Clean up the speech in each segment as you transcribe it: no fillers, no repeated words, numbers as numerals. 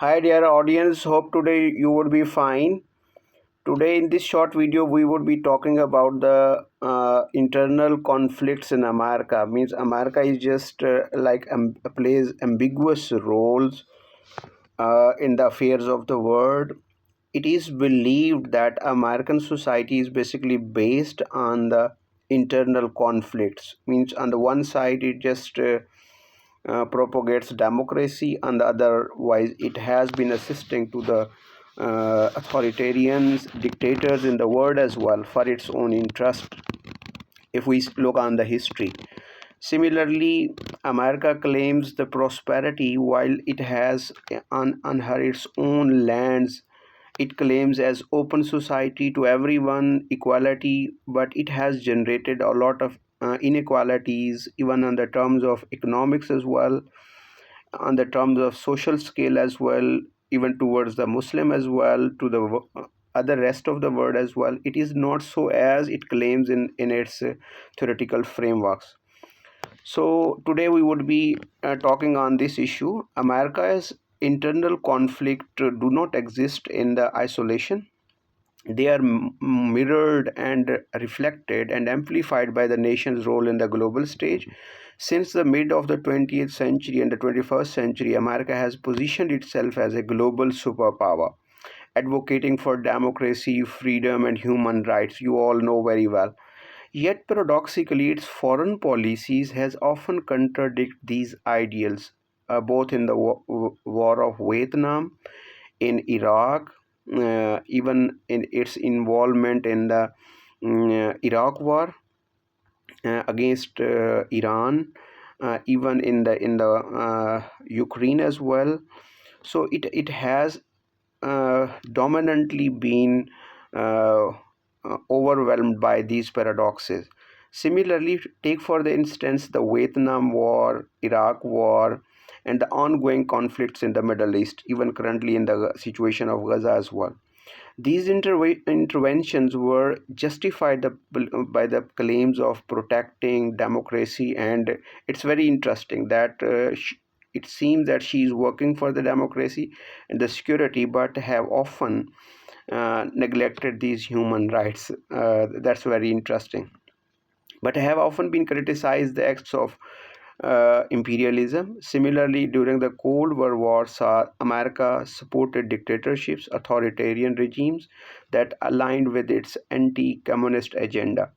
Hi dear audience, hope today you would be fine. Today in this short video we would be talking about the internal conflicts in America. Means America is just plays ambiguous roles in the affairs of the world. It is believed that American society is basically based on the internal conflicts. Means on the one side it just propagates democracy, and otherwise it has been assisting to the authoritarians, dictators in the world as well for its own interest. If we look on the history, similarly, America claims the prosperity while it has on her its own lands. It claims as open society to everyone, equality, but it has generated a lot of inequalities, even on the terms of economics as well, on the terms of social scale as well, even towards the Muslim as well, to the other rest of the world as well. It is not so as it claims in its theoretical frameworks. So today we would be talking on this issue. America's internal conflict do not exist in the isolation. They are mirrored and reflected and amplified by the nation's role in the global stage. Since the mid of the 20th century and the 21st century, America has positioned itself as a global superpower, advocating for democracy, freedom, and human rights. You all know very well. Yet paradoxically, its foreign policies has often contradicted these ideals, both in the War of Vietnam, in Iraq, even in its involvement in the Iraq War against Iran, even in the Ukraine as well. So it has dominantly been uh, overwhelmed by these paradoxes. Similarly, take for the instance the Vietnam War, Iraq War, and the ongoing conflicts in the Middle East, even currently in the situation of Gaza as well. These interventions were justified by the claims of protecting democracy, and it's very interesting that it seems that she is working for the democracy and the security, but have often neglected these human rights. That's very interesting. But have often been criticized the acts of imperialism. Similarly, during the Cold War, America supported dictatorships, authoritarian regimes that aligned with its anti-communist agenda.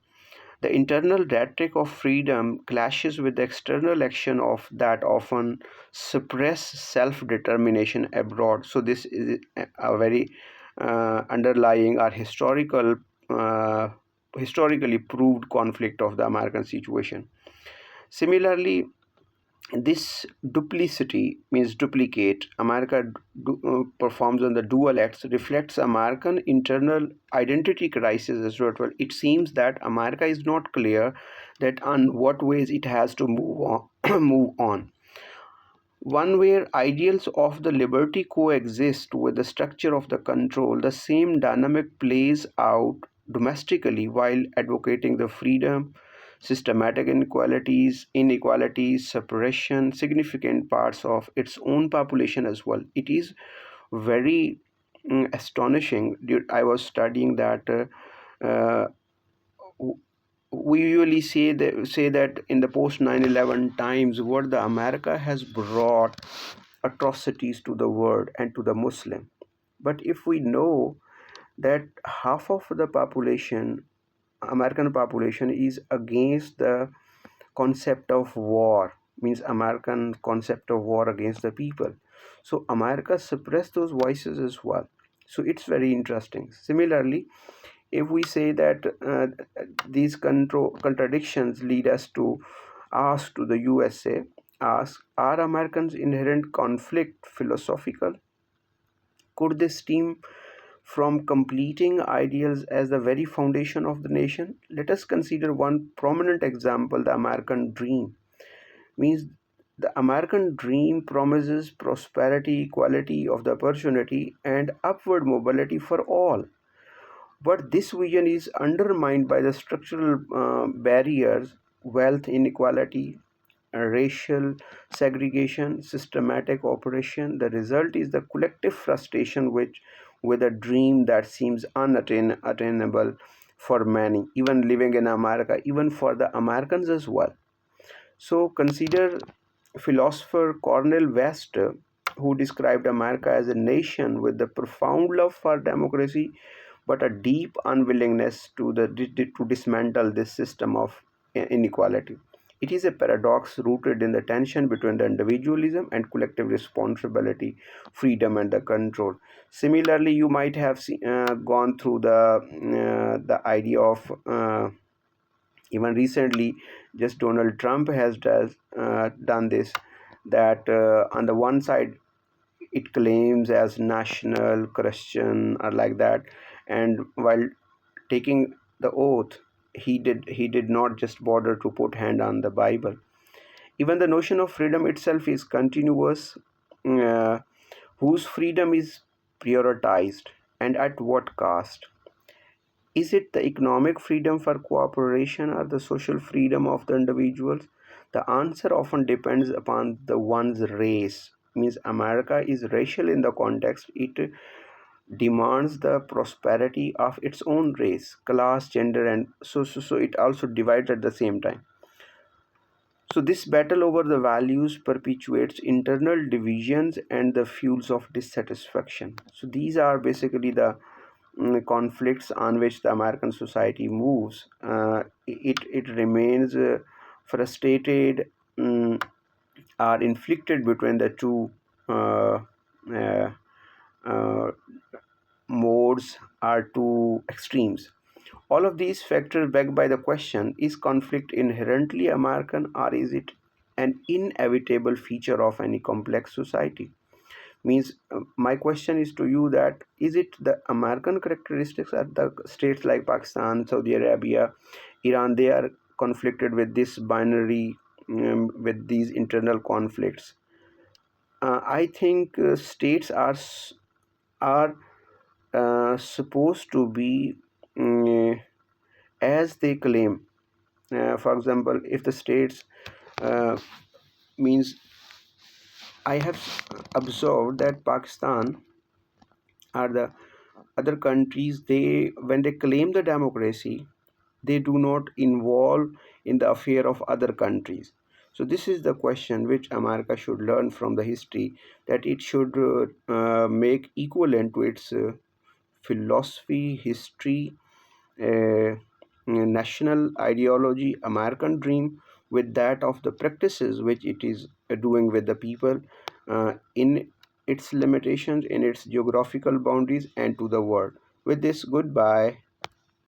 The internal rhetoric of freedom clashes with the external action of that often suppress self-determination abroad. So this is a very underlying or uh, historically proved conflict of the American situation. Similarly, this duplicity means duplicate. America performs on the dual acts, reflects American internal identity crisis as well. It seems that America is not clear that on what ways it has to move on. move on. One where ideals of the liberty coexist with the structure of the control, the same dynamic plays out domestically while advocating the freedom, systematic inequalities, suppression, significant parts of its own population as well. It is very astonishing. I was studying that uh, we usually say that in the post 9/11 times, what the America has brought atrocities to the world and to the Muslim. But if we know that half of the population, American population, is against the concept of war, means American concept of war against the people. So America suppressed those voices as well. So it's very interesting. Similarly, if we say that these contradictions lead us to ask to the USA, ask, are Americans' inherent conflict philosophical? Could they stem from completing ideals as the very foundation of the nation? Let us consider one prominent example, the American dream. Means the American dream promises prosperity, equality of the opportunity, and upward mobility for all. But this vision is undermined by the structural barriers, wealth inequality, racial segregation, systematic oppression. The result is the collective frustration which with a dream that seems unattainable for many, even living in America, even for the Americans as well. So consider philosopher Cornel West, who described America as a nation with a profound love for democracy, but a deep unwillingness to dismantle this system of inequality. It is a paradox rooted in the tension between the individualism and collective responsibility, freedom, and the control. Similarly, you might have gone through the idea of even recently, just Donald Trump has done this. That on the one side, it claims as national Christian or like that, and while taking the oath, he did not just bother to put hand on the Bible. Even the notion of freedom itself is continuous. uh, whose freedom is prioritized and at what cost? Is it the economic freedom for cooperation or the social freedom of the individuals? The answer often depends upon the one's race. Means America is racial in the context. It demands the prosperity of its own race, class, gender, and so it also divides at the same time. So this battle over the values perpetuates internal divisions and the fuels of dissatisfaction. So these are basically the conflicts on which the American society moves. It remains frustrated, are inflicted between the two uh, uh, uh, modes, are two extremes. All of these factors backed by the question, is conflict inherently American, or is it an inevitable feature of any complex society? Means my question is to you, that is it the American characteristics at the states like Pakistan, Saudi Arabia, Iran, they are conflicted with this binary, with these internal conflicts? I think states are supposed to be, as they claim. For example, if the states, uh, means I have observed that Pakistan or the other countries, they when they claim the democracy, they do not involve in the affair of other countries. So this is the question which America should learn from the history, that it should make equivalent to its philosophy, history, national ideology, American dream, with that of the practices which it is doing with the people, in its limitations, in its geographical boundaries, and to the world. With this, goodbye.